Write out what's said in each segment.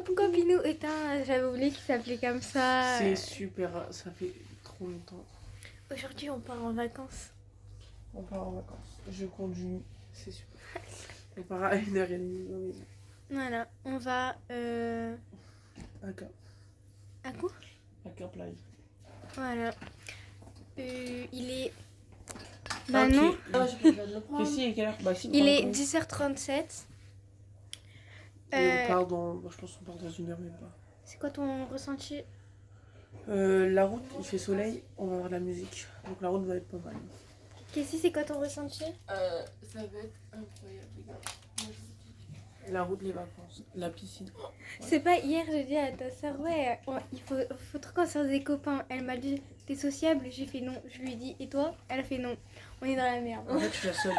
ton copinou. Putain, j'avais oublié qu'il s'appelait comme ça. C'est super, ça fait trop longtemps. Aujourd'hui, on part en vacances. On part en vacances. Je conduis, c'est super. On part à 1h30. Voilà, on va À Cap. à quoi? À Cap Live. Voilà. Il est... Bah non. Ici, il est quelle heure? Bah si. Il est 10h37. Et on part dans... Bah, je pense qu'on part dans 1 heure même pas. C'est quoi ton ressenti? La route, il fait soleil, on va avoir de la musique. Donc la route va être pas mal. Cassie, c'est quoi ton ressenti? Ça va être incroyable, les gars. La route, les vacances, la piscine. Ouais. C'est pas hier, j'ai dit à ta soeur, ouais, il faut trop qu'on sorte des copains. Elle m'a dit, t'es sociable? J'ai fait non. Je lui ai dit, et toi? Elle a fait non. On est dans la merde. En fait, je suis la seule.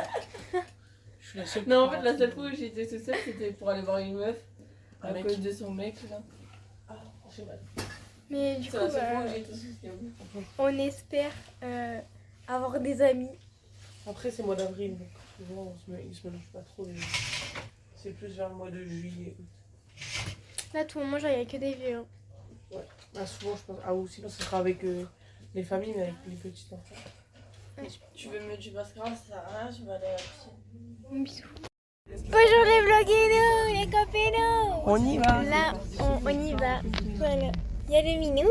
Je suis la seule. Non, en fait, la seule fois où j'étais toute seule, c'était pour aller voir une meuf Un à mec. cause de son mec, là. Ah, j'ai mal. Mais du coup, C'est la seule fois où j'étais sociable. on espère avoir des amis. Après, c'est mois d'avril, donc souvent, ils se mélangent pas trop. C'est plus vers le mois de juillet. Là, tout le monde, genre, il n'y a que des vieux. Ouais. Ah, souvent, je pense. Ah, ou sinon, ce sera avec les familles, mais avec les petits enfants. Tu veux me du mascara, ça sert à rien, je vais aller à la piscine. Bisous. Bonjour les vloguinos, les copénos. On y va. Là, on y va. Voilà. Il y a le minou,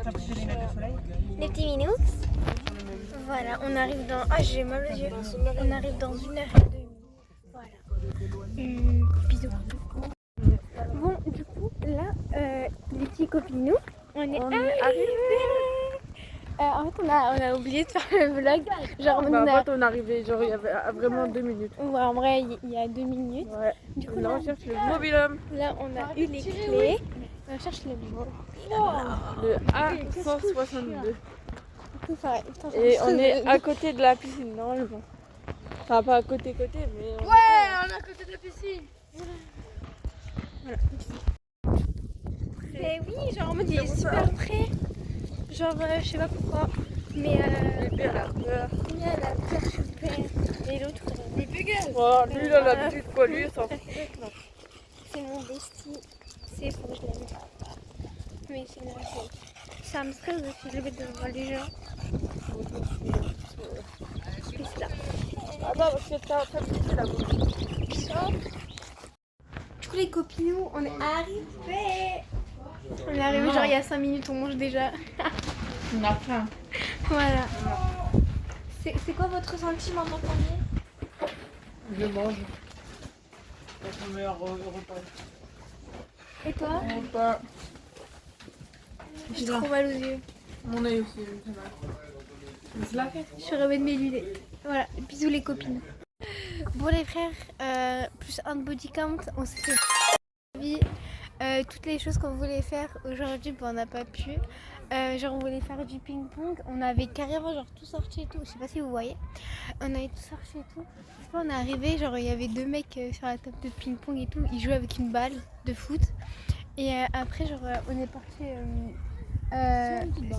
T'as pris des lunettes de soleil? les petits minous. Voilà, on arrive dans... Ah, j'ai mal aux yeux. On arrive dans 1h30. Voilà. Bisous. Bon, du coup, là, les petits copinous, on est arrivés. En fait, on a oublié de faire le vlog. Genre, Bah, en fait, on est arrivé, genre, il y avait vraiment 2 minutes. Ouais, en vrai, il y a 2 minutes. Ouais. Du coup, Là, là, on cherche le mobilhome. là, on a eu les clés. On cherche le mot. Le A162. Tout pareil. Putain, Et on est à côté de la piscine, normalement. Enfin, pas à côté, mais... on est à côté de la piscine. Voilà. Mais oui, genre en mode il est super près. Genre, je sais pas pourquoi. Mais Bébé, elle a peur. il a la peur super. Et l'autre, Mais dégage. Voilà, lui, il a l'habitude, quoi. Lui, il s'en fout. c'est mon bestie. C'est faut que je l'aime. Mais c'est mon bestie. Ça me stresse aussi de le mettre devant les gens. Et c'est là. Ah bah, parce que t'es en train de pisser là-bas. Du coup les copinous, on est arrivés. On est arrivés genre il y a 5 minutes, on mange déjà. On a faim. Voilà. C'est quoi votre ressenti maintenant premier? Je mange. C'est mon meilleur repas. Et toi? Repas. J'ai trop mal aux yeux. Mon œil aussi, j'ai mal. Mais c'est la fête. Je suis revue de mes lunettes. Voilà, bisous les copines. Bon les frères, plus un de body count, on s'est fait toutes les choses qu'on voulait faire aujourd'hui, bon, on n'a pas pu. Genre on voulait faire du ping pong, on avait carrément genre tout sorti et tout, je sais pas si vous voyez. On avait tout sorti et tout. On est arrivé, genre il y avait 2 mecs sur la table de ping pong et tout, ils jouaient avec une balle de foot. Et après genre on est parti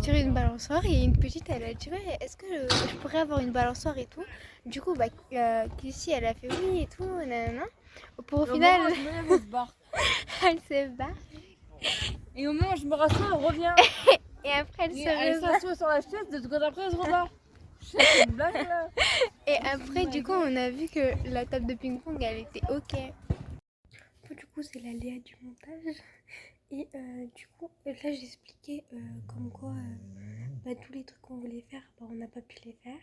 tirer une balançoire et une petite elle a dit ouais, est-ce que je pourrais avoir une balançoire et tout. Du coup bah Cassie elle a fait oui et tout, nanana. Pour au final Elle se barre. elle se bat Et au moment où je me rassois, elle revient. et après elle se Elle rebat. s'assoit sur la chaise, 2 secondes après, elle se rebat. C'est une blague là. Et après du coup on a vu que la table de ping-pong elle était ok. Du coup c'est l'aléa du montage. Et du coup là j'expliquais comme quoi bah, tous les trucs qu'on voulait faire bah, on n'a pas pu les faire.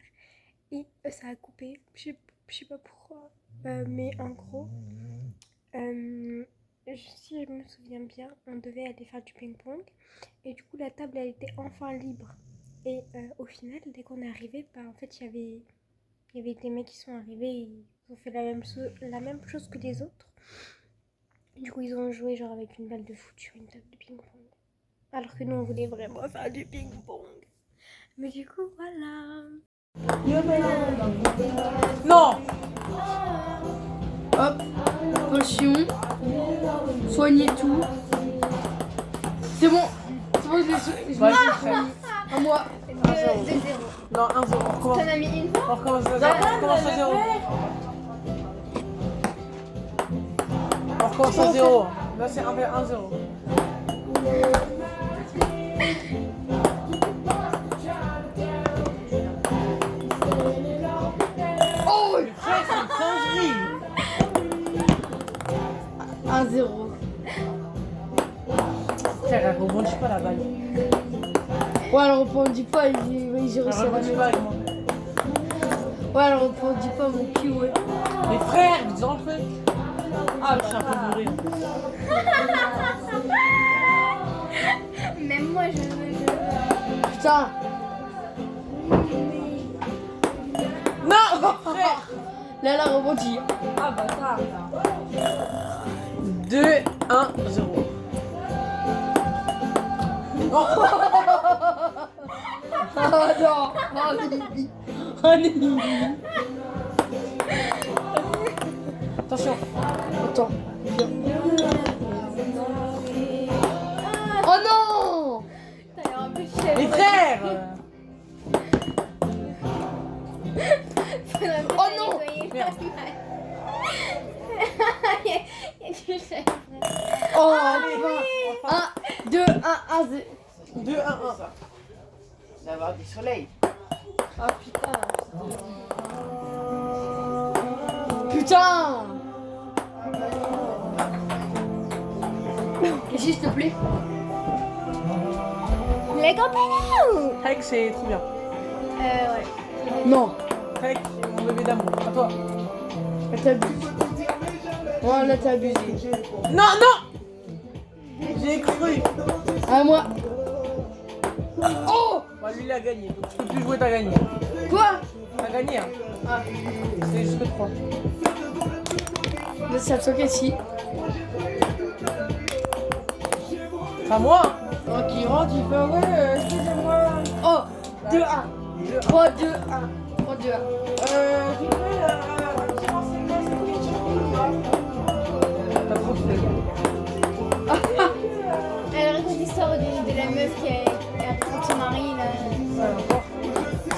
Et ça a coupé, je sais pas pourquoi. Mais en gros, si je me souviens bien, on devait aller faire du ping-pong. Et du coup la table elle était enfin libre. Et au final dès qu'on est arrivé, bah, en fait il y avait des mecs qui sont arrivés et ils ont fait la même chose que les autres. Du coup ils ont joué genre avec une balle de foot sur une table de ping-pong. Alors que nous on voulait vraiment faire du ping-pong. Mais du coup voilà. Non! Hop, potion, soignez tout. C'est bon, je Vas-y, l'ai frère. à moi. 2-0. Non, 1-0. On recommence. T'en as mis une fois? On recommence à 0. On recommence à 0. On recommence à 0. Là, c'est 1-0. Oh, Mais frère, c'est une singerie. 1-0. Frère, elle rebondit pas la balle. Ouais, elle rebondit pas, j'ai réussi Elle à la rebondit mettre. pas avec moi. Ouais, elle rebondit pas mon cul, ouais. Mais frère, dis en le truc. Ah, je suis un peu bourré. Même moi, je veux. Putain. Non, frère. Là, elle a rebondi. Ah, bâtard. 2-1-0. Oh non. Oh, Lily. Oh, Lily. Attention. Attends. Oh non. T'as l'air un peu chef. Les frères. Oh non. Merde. Il y a du chef. Oh, Allez, enfin. 1, 2, 1, 1, 0. 2-1-1. D'avoir du soleil. Ah, putain. Putain. Ici, s'il te plaît. Les compagnons. Trek, c'est trop bien. Ouais. Non. Trek, mon bébé d'amour. À toi. Là, t'abuses. Ouais, là, t'as abusé. Non, non. J'ai cru. À moi. Oh. Bah, lui, il a gagné. Donc, tu peux plus jouer, t'as gagné. Quoi? T'as gagné, hein. Ah. C'est jusque 3. Là, ça te soque ici. C'est à moi. Donc, il rentre, il fait ouais, excusez-moi. Oh, 2-1. 3-2-1. 3-2-1. T'as trop fait. Elle raconte l'histoire de la meuf qui a rencontré son mari là.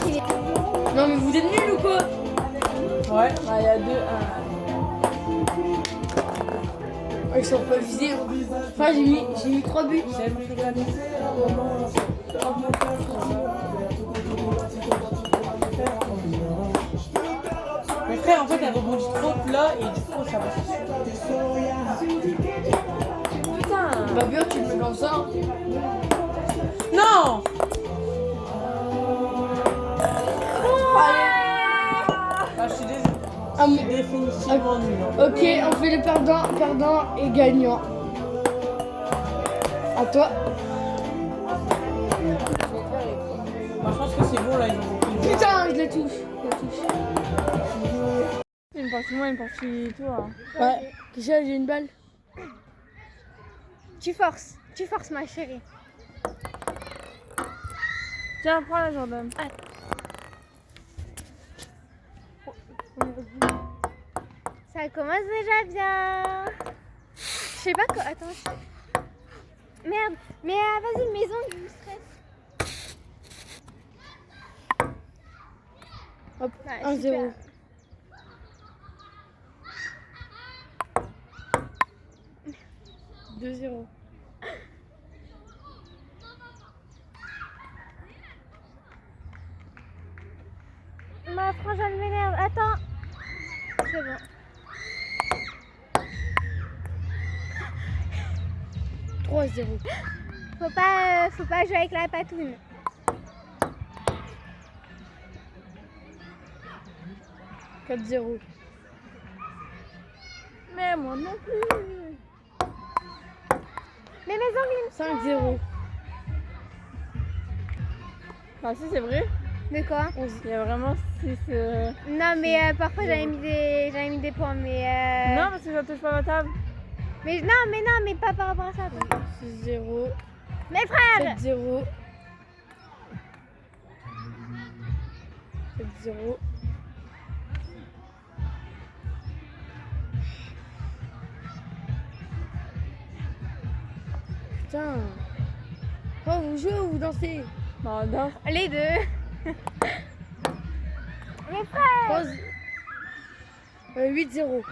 Il est- Non, mais vous êtes nuls ou quoi? Ouais. Ah, il y a 2-1. Oh, ils sont pas visés. Enfin, j'ai mis 3 buts. J'aime l'organiser un moment. Mais frère, en fait, elle rebondit trop là et du coup, ça va. Putain. Bah, bien, tu le mets comme ça. Non. Ah, je suis désolé. Ah, Je suis définitivement nul. Hein. ok, on fait le perdant et gagnant. À toi. Bah, je pense que c'est bon là, ils ont compris. Putain, je la touche. Une partie moi, une partie toi. Ouais. Déjà, j'ai une balle. Tu forces ma chérie. Tiens, prends la Jordan. Ça commence déjà bien. Je sais pas quoi. Attends. Merde. Mais vas-y, maison du stress. Hop, Ouais, 1-0. super. Deux 0. Ma frangine m'énerve. Attends. C'est bon. Trois 0. Faut pas jouer avec la patoune. 4-0. Mais moi non plus. Mais mes ongles. 5-0. Ah si, c'est vrai. De quoi? Il y a vraiment 6... Non, mais parfois j'avais mis des points, mais. Non, parce que ça touche pas ma table. Mais non, mais pas par rapport à ça. 6-0. Mes frères. 7-0. 7-0. Putain. Oh, vous jouez ou vous dansez? Non, non. Les deux. Mes frères. 8-0.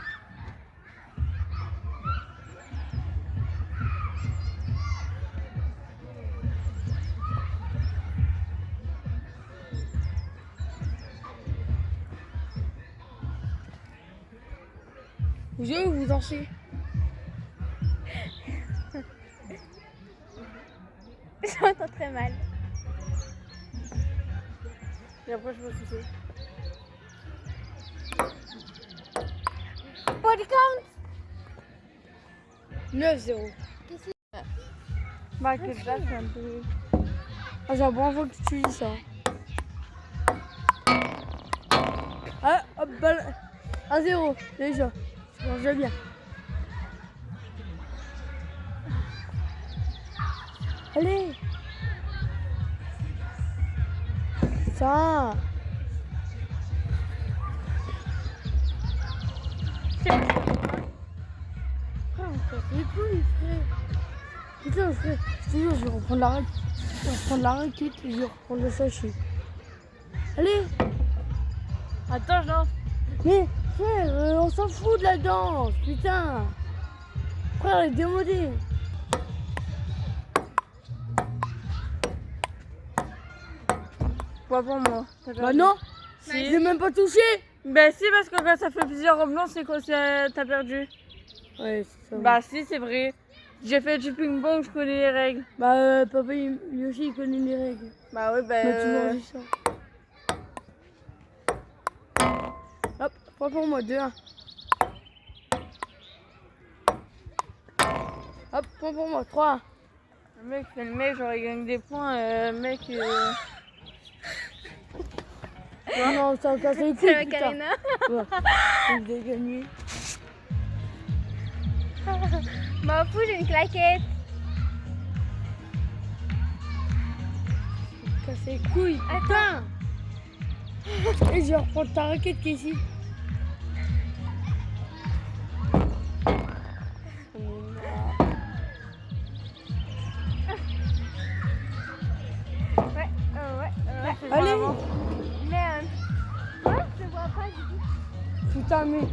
Vous jouez ou vous dansez? Je m'entends très mal. Et après, je me suis fait. Body count. 9-0. Bah, que là, c'est un peu. Ah, j'ai un bon envoi que tu dis ça. Ah, hop, balle. 1-0, déjà. Ça marche déjà bien. Allez. Ça. Les couilles, frère. Putain, frère, je te jure, je vais reprendre la raquette. Je vais reprendre la raquette et je vais reprendre le sachet. Allez. Attends, je lance. Mais frère, on s'en fout de la danse, putain. Frère, elle est démodée. Pas pour moi. Bah non, Si. j'ai même pas touché. Bah si, parce que quand ça fait plusieurs reblancs, c'est quoi t'as perdu. Ouais, c'est ça. Bah si, c'est vrai. J'ai fait du ping-pong, je connais les règles. Bah papa, lui aussi, il connaît les règles. Bah ouais, bah... Mais tu m'as dit ça. Hop, pas pour moi, 2-1. Hop, pas pour moi, 3-1. Le mec, c'est le mec, genre il gagne des points, mec... Non, ça a cassé les couilles, C'est putain. Macarena. Ouais, il a gagné. M'en fous, j'ai une claquette. Cassé les couilles, putain. Et je vais reprendre ta raquette qui est ici. Ouais. Allez. Merde. Ouais, je te vois pas du tout. Putain, mais.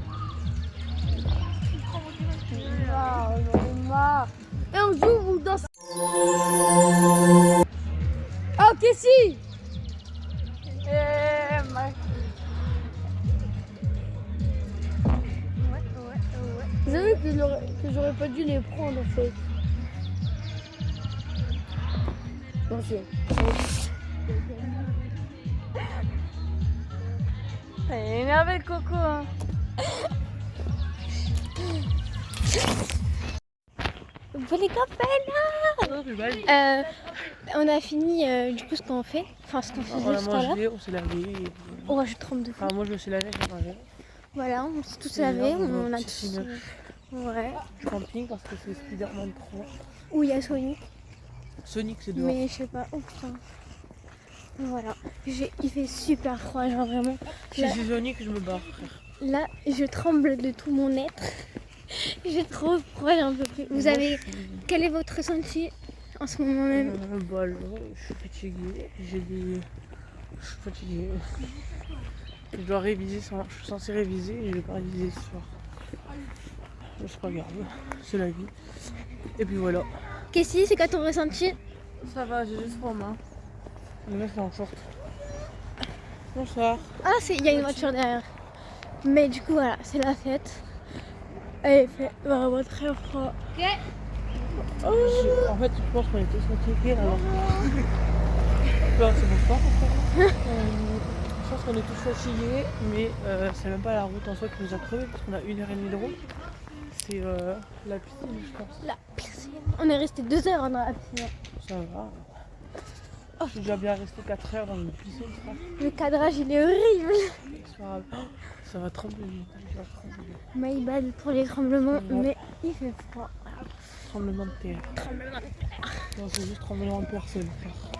J'en ai marre. Et on joue ou danse. Ah, ok, si. Mec. Ouais. Vous savez que j'aurais pas dû les prendre en fait. Attention. Elle est énervée le coco, hein. Vous les copains on a fini du coup ce qu'on fait. Enfin, ce qu'on faisait On a ce temps-là. mangé, on s'est lavé. et- Oh, je trempe de fou. Enfin, moi je me suis lavé, j'ai mangé. Voilà, on s'est tous Et là, lavés. on va On a au tous. piscine. Ouais. Camping parce que c'est Spider-Man 3. Où il y a Sonic. Sonic c'est dehors. Mais je sais pas. Oh putain. Voilà. Il fait super froid, genre vraiment. Si c'est Sonic, je me barre, frère. Là, je tremble de tout mon être. J'ai trop froid, j'en peux plus. Vous Moi, avez. je suis- Quel est votre ressenti en ce moment même? Bah là, je suis fatigué. Je suis fatigué. Je dois réviser, je suis censé réviser et je vais pas réviser ce soir. Mais c'est pas grave, c'est la vie. Et puis voilà. Qu'est-ce que c'est quoi ton ressenti? Ça va, j'ai juste froid, main. Le mec est en short. Bonsoir. Ah, il y a une voiture derrière. Mais du coup, voilà, c'est la fête. Et il fait vraiment très froid. En fait, je pense qu'on est tous fatigués alors. C'est bonsoir. Je pense qu'on est tous fatigués, mais c'est même pas la route en soi qui nous a crevés parce qu'on a 1h30 de route. C'est la piscine, je pense. La piscine. On est resté 2 heures dans la piscine. Ça va. Je suis déjà bien resté 4 heures dans une piscine, je crois. Le cadrage, il est horrible. Ça va trembler. My bad pour les tremblements, Ouais. mais il fait froid. Tremblement de terre. Non, c'est juste tremblement de personne.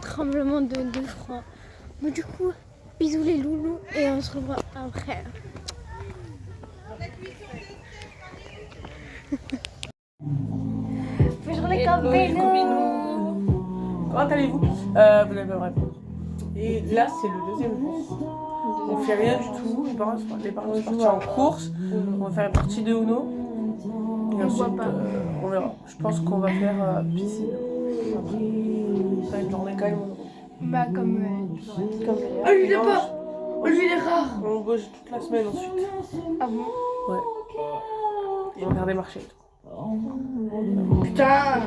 Tremblement de froid. Bon, du coup, bisous les loulous et on se revoit après. Bonjour les copines. Comment allez-vous Vous n'allez pas me répondre. Et là, c'est le deuxième jour. On fait rien du tout. Les parents sont partis en course. On va faire une partie de Uno. Et ensuite, on verra. Je pense qu'on va faire piscine. Ça va être une journée quand même. Bah, comme. Ah, lui, il est pas. Oh, lui, il est rare. On bouge toute la semaine ensuite. Ah bon? Ouais. On va faire des marchés et tout. Putain.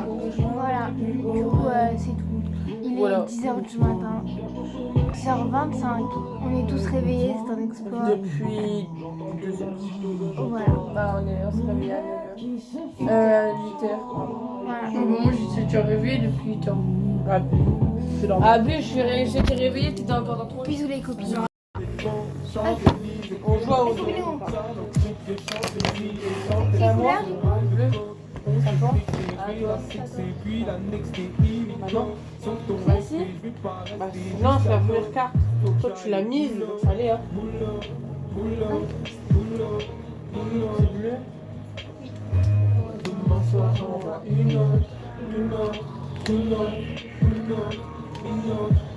Voilà, du coup, c'est tout. Il est Voilà. 10h du matin, 10h25. On est tous réveillés, c'est un exploit. Depuis 2 heures. Voilà. Bah, on s'est réveillé à 9h. 8h. Voilà. Moi, j'étais déjà réveillée depuis 8 ans. Ah, c'est normal. Ah, mais j'étais réveillée, t'étais encore dans ton lit. Bisous les copines. On joue à auto. C'est à moi. Bleu. Ça toi? Ah, toi. Bah non. Bah, si. Bah, non, c'est la première carte. Donc toi tu l'as mise. Allez hein. C'est bleu.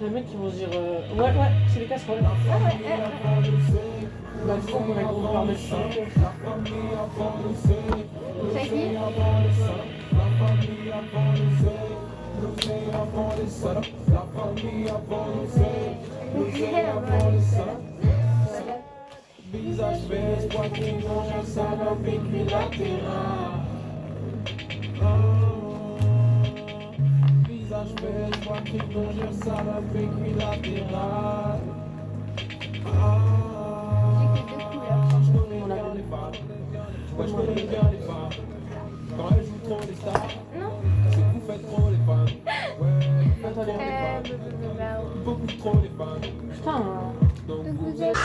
Les mecs qui vont se dire ouais c'est les casseroles. Bah du coup on va répondre par des choses. C'est qui? Visage baisse, quoi qu'il mange un salon équilatéral. Visage baisse, quoi qu'il mange un salon équilatéral. J'ai que 2 couleurs. Je connais bien les femmes. Ouais, je connais bien les femmes. Quand elles jouent trop les stars. Non. C'est que vous faites trop les fans. Ouais, vous faites trop les fans. Beaucoup trop les fans. Putain. Donc Donc vous vous êtes. êtes...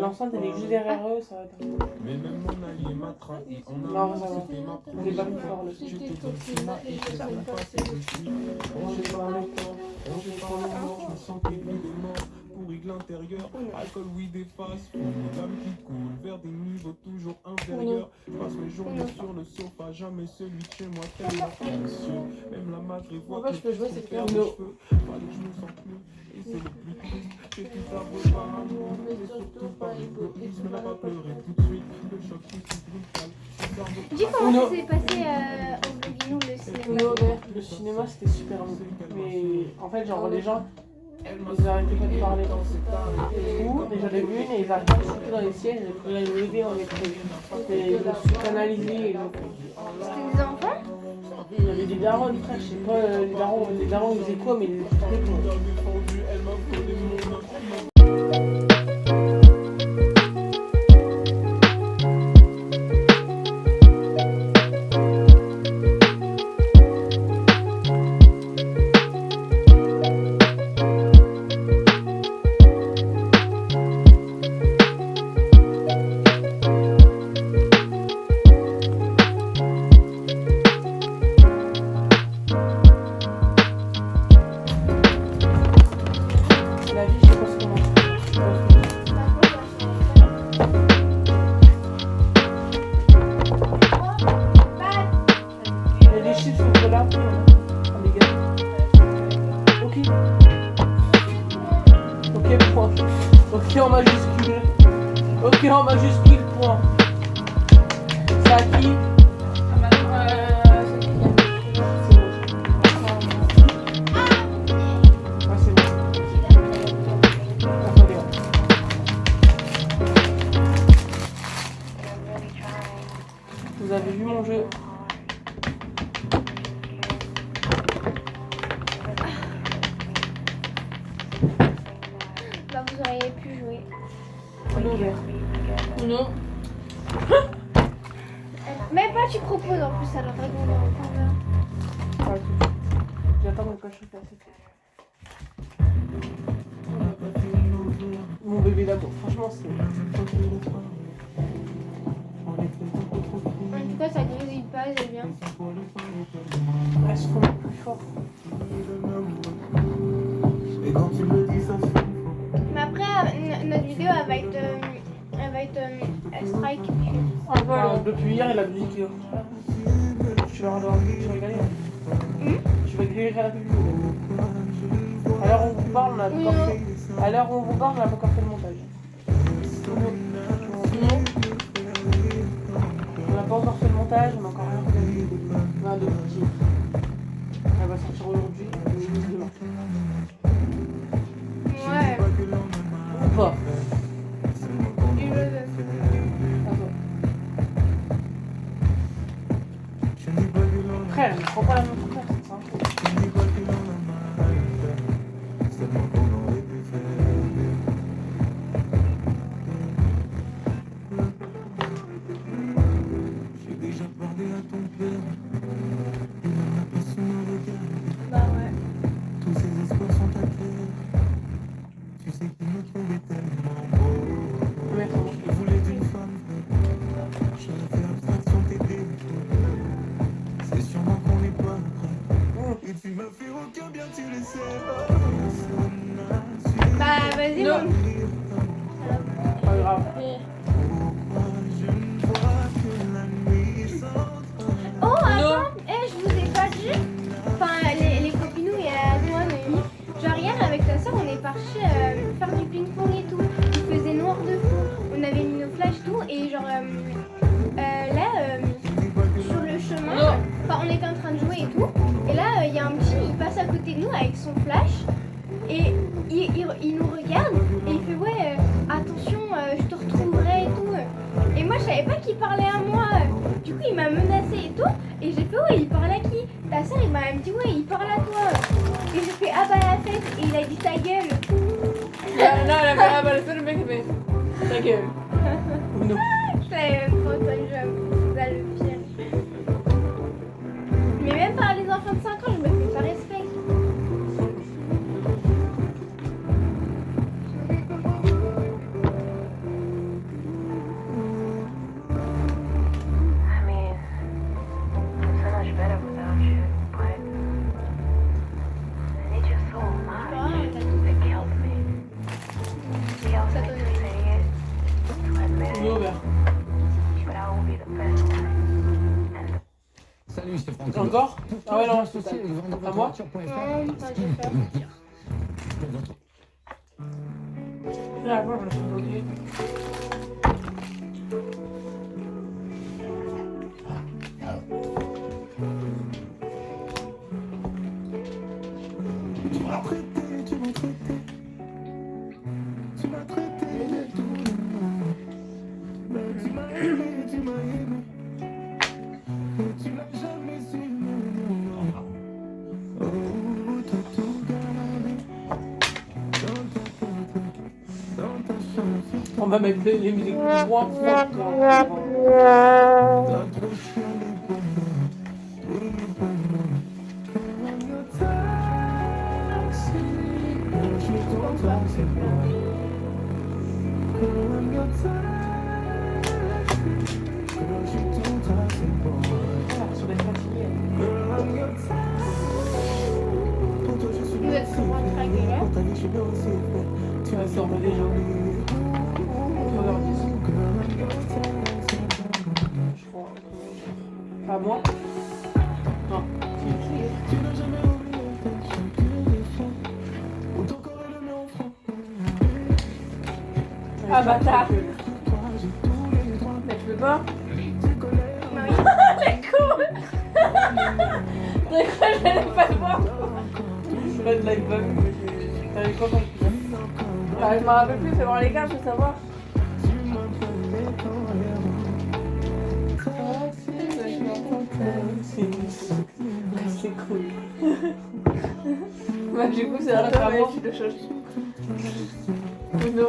L'enceinte elle est juste derrière eux, ça va être. Mais même mon allié m'a trahi. On a Non, ça va. c'était ma On est pas plus fort le son. J'étais comme si ma et je sais pas si je suis. Rangé par le temps, rangé par la mort, je me sens évidemment pourri de l'intérieur. Alcool, oui, des faces, une âme qui coule vers des niveaux toujours inférieurs. Je passe mes journées sur le sofa, jamais celui de chez moi tellement anxieux. Même la madre voit En fait, je peux jouer cette carte. fallait que je me sente mieux. Et c'est le plus triste, j'ai tout avoué par amour, mais surtout par égoïsme. Elle n'a pas pleuré tout de suite, le choc est tout brutal. Dis comment ça s'est passé au Bourguignon le cinéma. Le cinéma c'était super long. Mais en fait genre les gens ils arrêtaient pas de parler dans ce temps. Et j'en ai vu une et ils arrêtaient de sauter dans les sièges et de les lever en épreuve. Et je me suis canalisé. C'était des enfants? Il y avait des darons, frère, je sais pas, les darons ils faisaient quoi mais ils étaient très bons. La vie, je sais pas ce comment. Il y a des chiffres entre là. On les gagne. Ok. Ok, point. Ok en majuscule. Ok en majuscule, point. C'est à qui? Ouais, c'est bon. Attendez. Vous avez vu mon jeu? Bah vous auriez pu jouer. Tableau vert. Non. Même pas tu proposes en plus alors regarde combien. Ah, tout de suite. J'attends mon coche Mon bébé d'amour, franchement c'est... Toi, ça grésille pas, c'est bien. Elles se font plus fort. Et quand tu me dis ça, Mais après, notre vidéo, elle va être strike. Enfin, depuis hier, il a dit que tu vas regarder. Tu vas griller la vidéo. À l'heure où on vous parle, on a pas encore fait. À l'heure où on vous parle, on a pas encore fait le montage. Sinon, on n'a pas encore fait le montage, on n'a encore rien fait de la vidéo. On a deux petits. Elle va sortir aujourd'hui et demain. Ouais. Ou pas. Et je veux. Frère, je prends pas la même frère, c'est ça. j'ai déjà parlé à ton père. Il n'a pas su me regarder. Bah ouais. Tous ses espoirs sont à terre. Tu sais qu'il me trouvait tellement beau. Mais attends. Je voulais d'une femme. J'aurais fait abstraction de tes défauts. C'est sûrement qu'on n'est pas prêt. Et tu m'as fait aucun bien, tu le sais. Bah vas-y, Non. Pas grave. Oh, attends, je vous ai pas dit. Enfin, les copinous et moi, Noémie. Genre, hier, avec ta soeur, on est parti faire du ping-pong et tout. Il faisait noir de fou. On avait mis nos flashs, tout. Et genre, sur le chemin, enfin, on était en train de jouer et tout. Et là, il y a un petit, il passe à côté de nous avec son flash. Et il nous regarde. Et il fait, ouais, attention, je te retrouverai et tout. Et moi, je savais pas qu'il parlait à moi. Du coup, il m'a menacé et tout. Et j'ai fait, ouais, il parle à qui? Ta soeur, il m'a même dit, ouais, il parle à toi. Et j'ai fait, ah bah la fête. Et il a dit ta gueule. Non, elle a fait ah bah le fait, le mec il fait ta gueule. Non. Je l'avais même pas entendu, j'avoue. C'est ça le pire. Mais même par les enfants de 5 ans, je me fais pas respect. I mean, I'm so much better without you, but I need you so much. It kills me. It kills me to say it, to admit Il est it, ouvert. but I will be the best one. And Salut, c'est Franck. Encore? Ah ouais, non, c'est associé avec Non, vendevendvoiture.fr. pas j'ai peur. Là, moi, je me suis bloqué. Tu m'as traité, tu m'as traité. Tu m'as traité de tout le monde. Mais tu m'as aimé, tu m'as aimé. Et tu n'as jamais su m'aimer. Oh, t'as tout gardé. Dans ta tête, dans ta chanson. On va mettre les musiques plus loin. T'as trop chialé pour moi. Oui, pour moi. Comme un taxi. Quand je t'entends, c'est moi. Comme un taxi. Quand je t'entends, c'est moi. Sur les fatigués. Comme un taxi. Pour toi, je suis Vous êtes comment traqué là? pour ta vie, je suis bien aussi fait. Tu Ouais, as ça, on va déjà. Entre 9h10. Je crois. Pas moi? Non. Tu n'as jamais oublié chacune des fois où ton corps est le mien au front. Ah bâtard. Toi, j'ai tous les droits. Mais tu peux pas? Tes colères, T'es con. T'es quoi, j'allais pas le voir. Je fais de live bug. T'avais quoi comme pizza? Ah, je m'en rappelle plus, fais voir les gars, je veux savoir. tu m'appelais quand C'est cool. Bah du coup c'est un peu mais tu le changes. Uno.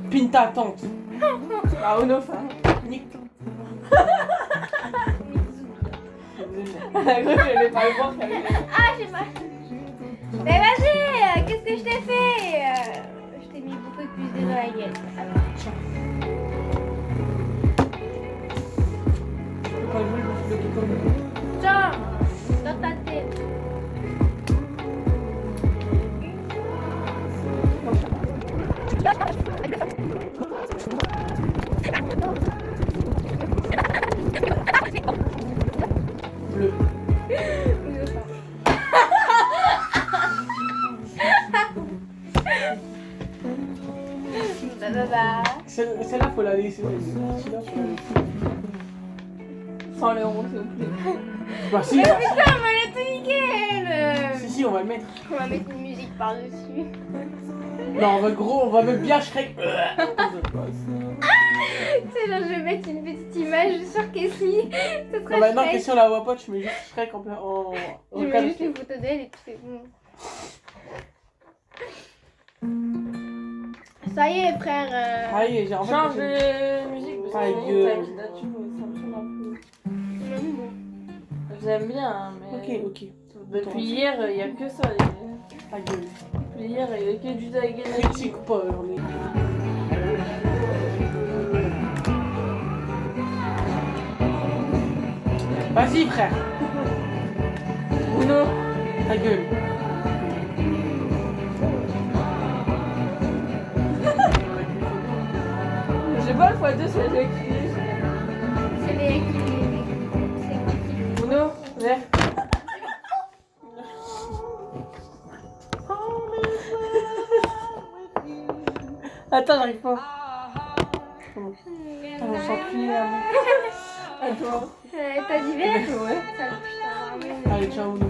Pinta, tante. Ah Uno ça. Nick. La gauche elle est pas le voir qu'elle est. Ah, j'ai mal. Mais vas-y, qu'est-ce que je t'ai fait? Je t'ai mis beaucoup de plus dans la gueule. Alors, tiens. Celle-là, faut la laisser. Celle-là, faut la laisser. Sans les ronds, s'il vous plaît. Bah si, Putain, on va la tout nickel. si, on va le mettre. On va mettre une musique par-dessus. Non, on va on va mettre bien Shrek. Tu sais, genre, je vais mettre une petite image sur Kessie. Ce Non, sera bah non, Shrek. question la voix pas, tu mets juste Shrek en plein. Je mets juste une photo d'elle et puis c'est bon. Ça y est, frère. Ah, oui, j'ai en fait. Change de musique parce Ah, que gueule. ta candidature, ça me saoule un peu. J'aime bien, hein, mais. Ok. Depuis hier, il n'y a que ça. Ta gueule. Depuis hier, il n'y a que du Daigen. Critique pas, on est. Vas-y, frère. Bruno. Ta gueule. J'ai pas le x2, c'est le écrit. C'est les Bruno, vert. Attends, j'arrive pas. Attends, on sent plus. À toi. T'as dit vert? Ouais. Sale putain. Allez, ciao, Uno.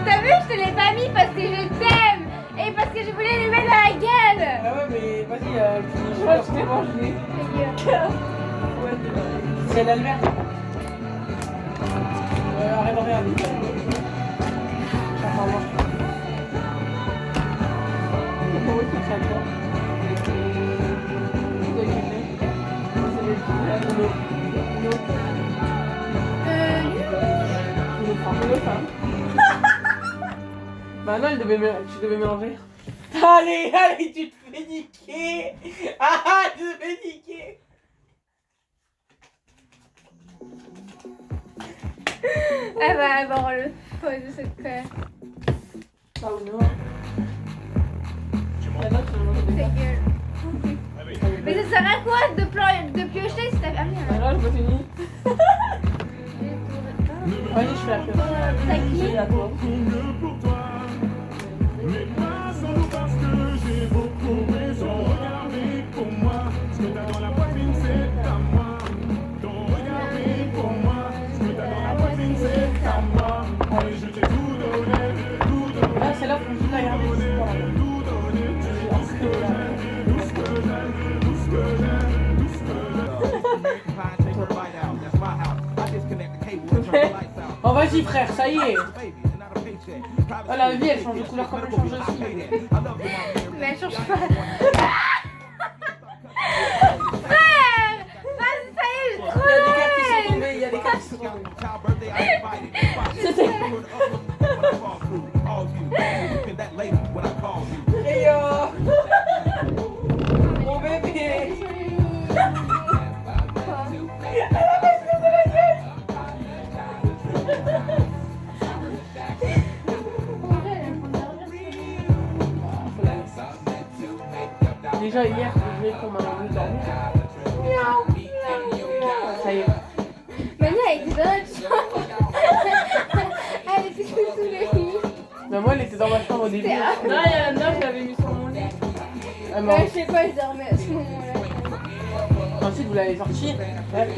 T'as vu, je te l'ai pas mis parce que je t'aime et parce que je voulais lui mettre dans la gueule. Ah ouais, mais vas-y, Je crois que je t'ai mangé. c'est l'Albert. Arrête de regarder. Attends, moi. Comment tu fais ça? Bah non, tu devais mélanger. Allez, tu te fais niquer. Ah, tu te fais niquer. Elle va avoir le faux de cette paire. Ah ou non. La note, tu manges Ta des gueule. Mais ça sert à quoi de piocher si t'as. Ah merde. Alors, je me finis. Vas-y, je fais la peur. T'as qui? C'est à toi. Mais pas solo parce que j'ai beaucoup raison. Regardez pour moi, ce que t'as dans la poitrine c'est à moi. Donc regardez pour moi, ce que t'as dans la poitrine c'est à moi. Et je t'ai tout donné, tout donné. Là, c'est là faut que je la garde. Oh, vas-y, frère, ça y est. Oh, la vie, elle change de couleur comme elle change aussi. Mais elle change pas. Frère! Vas-y, ça y est, je trouve. Il y a des cartes qui sont tombées. Hey yo! Mon bébé! Déjà hier, je vais qu'on m'a envie de dormir. Ça y est. Mania, elle était dans la chambre. Elle était sous le lit. Mais moi, elle était dans ma chambre au début. C'est Non, il y a la note, je l'avais mis sur mon lit. Elle m'a- Ouais, je sais pas, je dormais à ce moment-là. Ensuite, vous l'avez sorti. Ouais.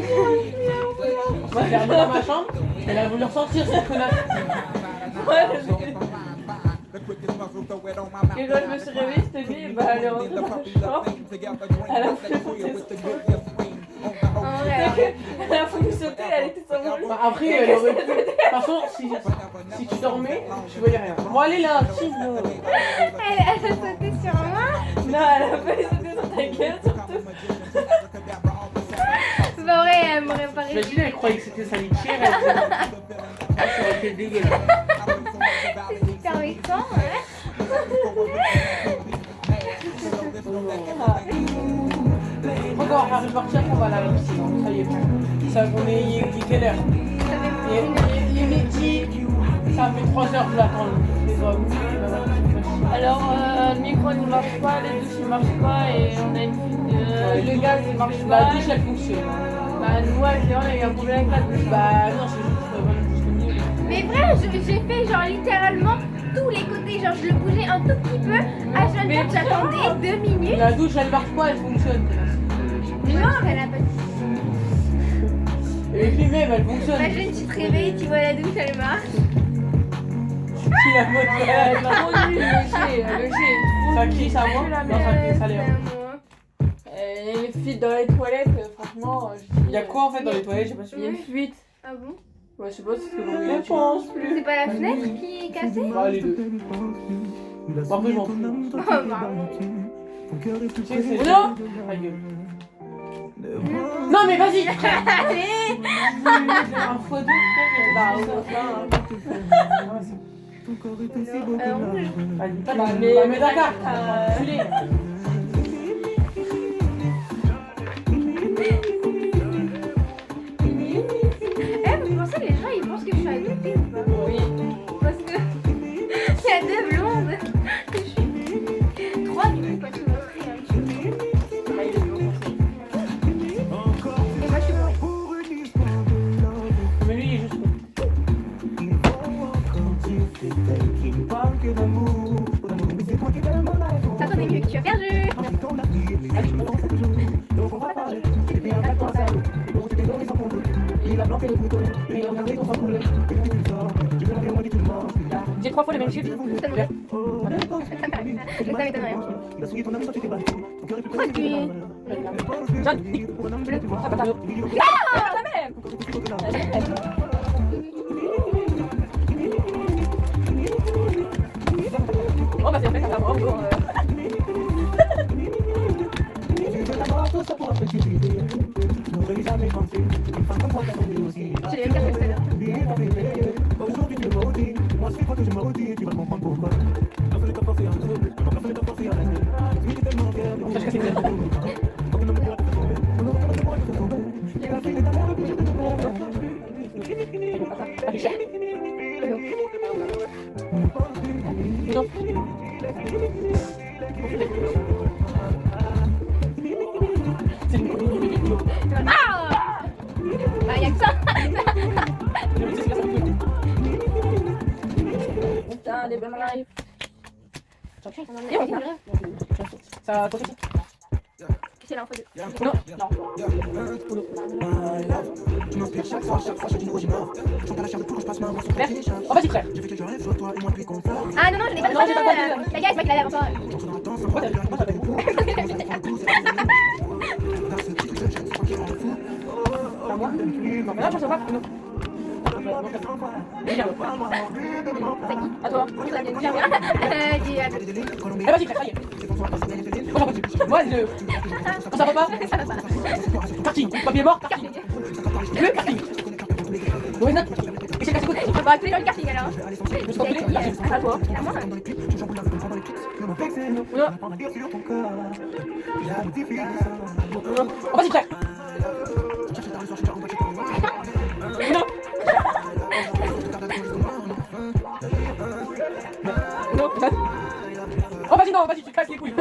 Moi, je l'ai remis dans ma chambre. Elle a voulu ressortir, cette connasse. Et quand je me suis réveillée, je te dis, bah elle est rentrée dans la chambre. Elle a fait En vrai, Elle a voulu sauter, elle était sur mon lit. Bah, après, elle aurait pu. De toute façon, si tu dormais, tu voyais rien. Bon, allez là, active. elle a sauté sur moi. Non, elle a failli sauter sur ta gueule, surtout. C'est pas vrai, elle m'aurait pas réussi. Imagine, elle croyait que c'était sa litière. Ça aurait été dégueulasse. C'est super vexant, ouais. Encore, on va repartir, on va à la piscine. Ça y est. Ça, on est, il est quelle heure? Il est midi. Ça fait 3 heures que j'attends. Les hommes. Alors, le micro ne marche pas, les douches ne marchent pas et on a une fuite. Le gaz ne marche La pas. douche, elle fonctionne. Bah, nous, avec Léon, il y a eu un problème avec la douche. Bah non, c'est juste le milieu. Mais frère, j'ai fait genre littéralement tous les côtés, genre je le bougeais un tout petit peu. H24, j'attendais 2 minutes. La douche, elle marche pas, elle fonctionne. Non, elle a pas de... Et puis même, elle fonctionne. Imagine, tu te réveilles, tu vois la douche, elle marche. Qui la mode Elle m'a rendu le G. Ça qui, ça moi? Non, ça qui, ça l'air. Et les fuites dans les toilettes, franchement. Il y a quoi en fait dans les toilettes? Je sais pas si Il y a une fuite. Ah bon? Ouais, je sais pas si c'est ce que vous Je voulez. pense plus. C'est pas la fenêtre qui est cassée? Ah, les deux. Bon, après, je m'en fous. Oh, pardon. Tu sais, c'est. Non. Ta gueule. Non, mais vas-y! Allez! Un fois deux, frère. Bah, au moins, Rouge. mais d'accord. Culé. Vous pensez les gens ils pensent que je suis adoptée ou pas? Oui. Parce que il y a 2 blondes. Je suis 3 du coup quand tu m'as pris un petit peu. Et moi je suis bourrée. Mais lui, il est juste. Ça t'en est mieux que tu as perdu. J'ai 3 fois les mêmes chiffres. Ça m'étonne rien. Pourquoi tu... Oh bah c'est fait, ça va bravo. J'ai les mêmes cartes que tout à l'heure. Bah y'a que ça. Putain, les bonnes lives. Ça. C'est l'info de... Non, non. Oh, vas-y, frère. Ah non, non, je l'ai pas Non, j'ai pas trouvé. compris. La gars, c'est pas qu'il avait avant toi. Moi? Non, mais là, je sais pas. Non. À toi. Dis à Eh, vas-y, frère, ça y est. Moi, le. Quand ça va pas? ça va pas. Karting. Papier mort, karting. Le karting. Ouais, non. Et c'est casse-côte. On va appeler dans le karting alors. Je me suis compris. Karting. À toi. À moi. Oh, vas-y, frère. Non. Non. Oh, vas-y, non, vas-y, tu casses les couilles.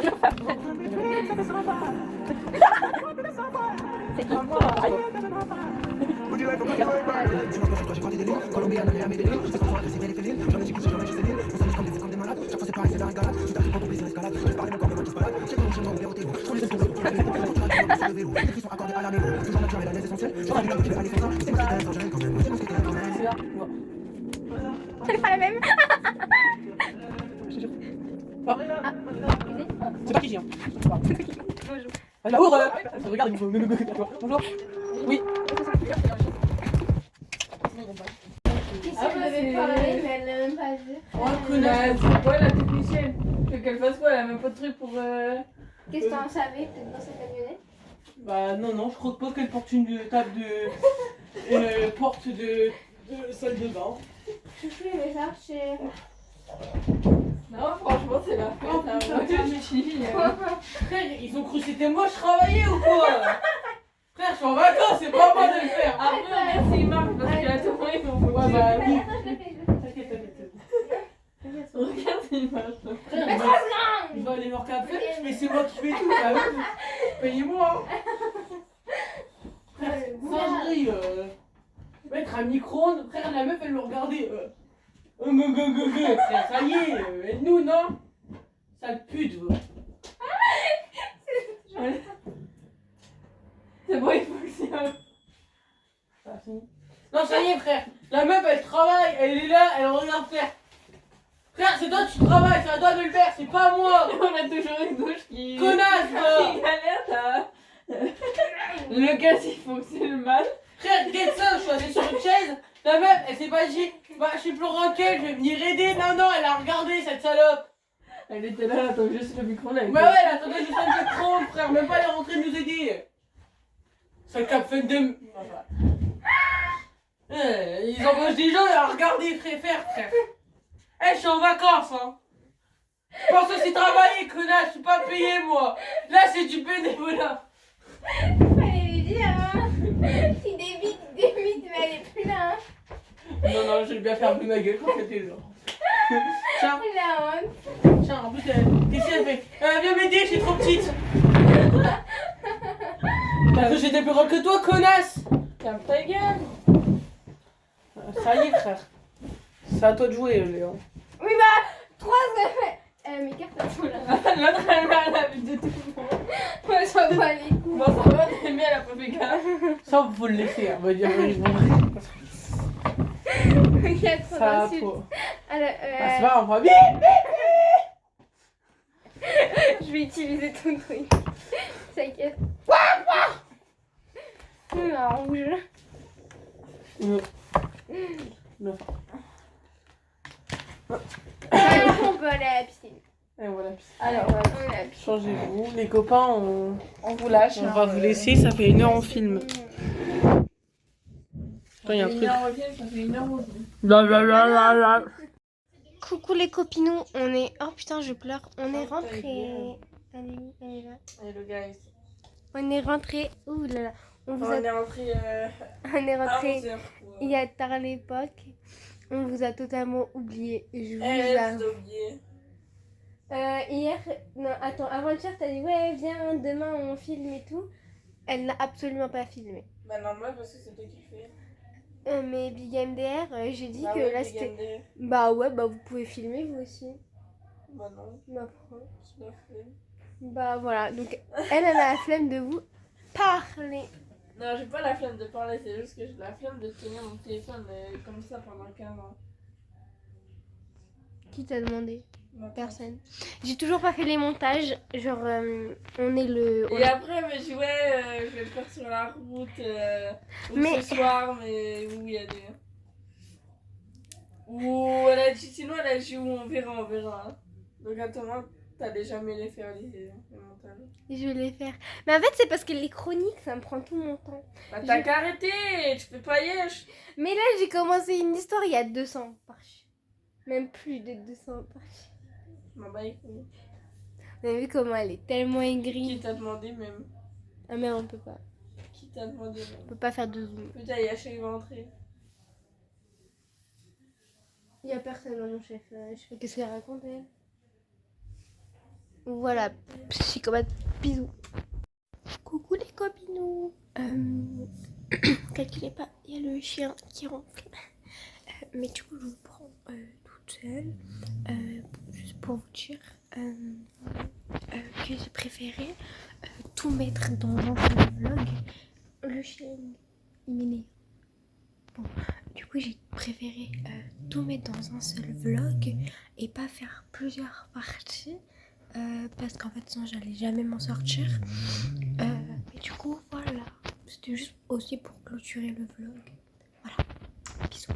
C'est qui? C'est pas la même. C'est pas qui, hein. Bonjour. Regarde, bonjour. Oui. Qu'est-ce que je devais parler, mais elle l'a même pas dit. Oh, connasse. C'est quoi la technicienne? Tu veux qu'elle fasse quoi? Elle a même pas de truc pour. Qu'est-ce que t'en savais peut-être dans cette camionnette? Bah non, je crois pas qu'elle porte une table de... porte de salle de bain. Chouchou, il va chercher. Non, franchement, c'est la fête. Hein. Moi, je suis. Frère, ils ont cru que c'était moi je travaillais ou quoi? Frère, je suis en vacances, c'est pas moi de le faire. Après, regarde s'il marche parce qu'il a tout pris. Ouais, bah oui. Attends, je le fais. T'inquiète. Regarde s'il marche. Frère, il va aller voir qu'à faire, mais c'est moi qui fais tout, ça. Payez-moi. Frère, singerie, mettre un micro-ondes. Frère, la meuf, elle me regardait. Ça y est, nous, non? Sale pute, vous. C'est bon, il fonctionne. Ça a fini. Non, ça y est, frère. La meuf, elle travaille, elle est là, elle regarde faire. Frère, c'est toi qui travailles, c'est à toi de le faire, c'est pas moi. On a toujours une douche qui... Connasse, toi. qui galère, là. Le gaz, il fonctionne mal. Frère, regarde ça, je suis assis sur une chaise. La meuf, elle s'est pas dit, bah, je suis plus ranquelle, je vais venir aider. Non, non, elle a regardé, cette salope. Elle était là, elle attend juste le micro là. Bah ouais, elle attendait juste un peu de prendre, frère, même pas elle est rentrée nous aider. Ça cap fait de... Ils embauchent des gens à regarder, frère. Eh, je suis en vacances, hein. Je pense aussi travailler, connasse, je suis pas payé, moi. Là, c'est du bénévolat. Fallait lui dire, hein. Il débite, mais elle est plus là, hein. Non, je vais bien fermer ma gueule quand c'était là. Tiens, La honte. tiens, en plus, qu'est-ce qu'elle fait? Viens m'aider, je suis trop petite. Parce que j'étais plus grande que toi, connasse. Ferme ta gueule. Ça y est, frère. C'est à toi de jouer, Léon. Oui, bah, 3 secondes. Mes cartes, elles sont là. L'autre, elle va la vue de tout le monde. Moi, je vois pas les coups. Bon, ça va, mais elle a pas fait gaffe. Ça, vous le laisser, on va dire. Il y a trop Ça, d'insultes. faut... Alors, Ah, c'est pas, on va... je vais utiliser ton truc. Ça casse. Un rouge. Non. Allez, on peut aller à la piscine. Et voilà. Alors, On est à la piscine. Changez-vous. Les copains, on vous lâche. on va vous laisser. Ça fait 1 heure en film. Attends, il y a un truc. Ça fait 1 heure aussi. Blablabla. Coucou les copinous, on est... Oh putain, je pleure. On est rentrés. Elle est où? Elle est là. Hello guys. On est rentrés. Ouh là là. On est rentré on est à rentrés 11h. il y a tard l'époque. On vous a totalement oublié. Je vous avoue. oublié. Hier, non, attends, avant-hier, t'as dit ouais, viens, demain on filme et tout. Elle n'a absolument pas filmé. Bah normal parce que c'est toi qui fais. Mais Big MDR, j'ai dit Bah que ouais, là Big c'était. MDR. Bah ouais, bah vous pouvez filmer vous aussi. Bah non, Bah, pourquoi je la fais. Bah voilà, donc elle a la flemme de vous parler. Non, j'ai pas la flemme de parler, c'est juste que j'ai la flemme de tenir mon téléphone comme ça pendant 15 ans. Qui t'a demandé? Ma Personne. J'ai toujours pas fait les montages. Genre, on est le. on Et est- après, mais je vais le faire sur la route ou Mais- ce soir, mais où il y a des. Ou elle a dit, sinon elle a dit où on verra. Hein. Donc attends, t'allais jamais les faire les montages. Je vais les faire. Mais en fait, c'est parce que les chroniques, ça me prend tout mon temps. Bah t'as qu'à arrêter, tu fais pas yesh. Mais là, j'ai commencé une histoire il y a 200 pages. Même plus de 200 pages. Bah écoute. Vous avez vu comment elle est tellement Qui aigrie. t'a demandé même? Ah mais on peut pas. Qui t'a demandé On même? peut pas faire de zoom. Putain, Yacha il va entrer. Il y a personne dans mon chef. Je fais qu'est-ce qu'elle raconte elle. Voilà. Psychopathe. Bisous. Coucou les copinous. Calculez pas. Il y a le chien qui ronfle. Mais du coup, je vous prends toute seule. Juste pour vous dire que j'ai préféré tout mettre dans un seul vlog. Le chien, il m'énerve. Bon, du coup, j'ai préféré tout mettre dans un seul vlog et pas faire plusieurs parties. Parce qu'en fait, sinon, j'allais jamais m'en sortir. Et du coup, voilà. C'était juste aussi pour clôturer le vlog. Voilà. Bisous.